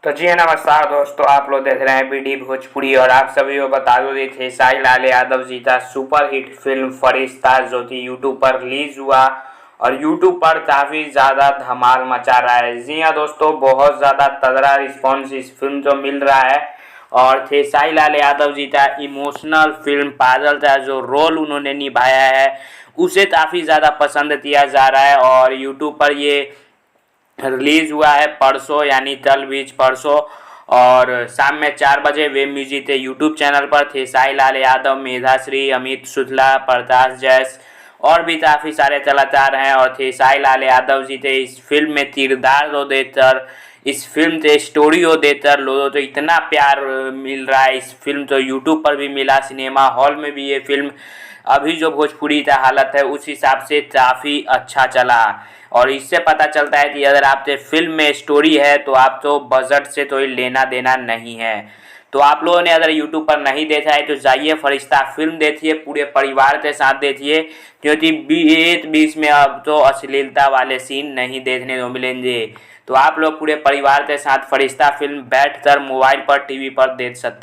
तो जी हाँ, नमस्कार दोस्तों। आप लोग देख रहे हैं बीडी भोजपुरी और आप सभी को बता दो दी थे साई लाल यादव जी का सुपर हिट फिल्म फरिश्ता जो कि यूट्यूब पर रिलीज हुआ और यूट्यूब पर काफ़ी ज़्यादा धमाल मचा रहा है। जी हाँ दोस्तों, बहुत ज़्यादा तगड़ा रिस्पॉन्स इस फिल्म को मिल रहा है और थे साई लाल यादव जी का इमोशनल फिल्म पागल का जो रोल उन्होंने निभाया है उसे काफ़ी ज़्यादा पसंद किया जा रहा है और यूट्यूब पर ये रिलीज़ हुआ है परसों, यानी कल बीच परसों, और शाम में 4 बजे वेब म्यूजिक के यूट्यूब चैनल पर थे साई लाल यादव, मेधाश्री, अमित शुक्ला, प्रकाश जैस और भी काफ़ी सारे कलाकार हैं। और थे साई लाल यादव जी थे इस फिल्म में किरदार को देकर, इस फिल्म से स्टोरी को देकर लोगों को इतना प्यार मिल रहा है। इस फिल्म तो यूट्यूब पर भी मिला, सिनेमा हॉल में भी ये फिल्म अभी जो भोजपुरी का हालत है उस हिसाब से काफ़ी अच्छा चला। और इससे पता चलता है कि अगर आपके फिल्म में स्टोरी है तो आप तो बजट से तो लेना देना नहीं है। तो आप लोगों ने अगर यूट्यूब पर नहीं देखा है तो जाइए फरिश्ता फिल्म देखिए, पूरे परिवार के साथ देखिए, क्योंकि बीच में अब तो अश्लीलता वाले सीन नहीं देखने को मिलेंगे। तो आप लोग पूरे परिवार के साथ फरिश्ता फिल्म बैठकर मोबाइल पर, टीवी पर देख सकते हैं।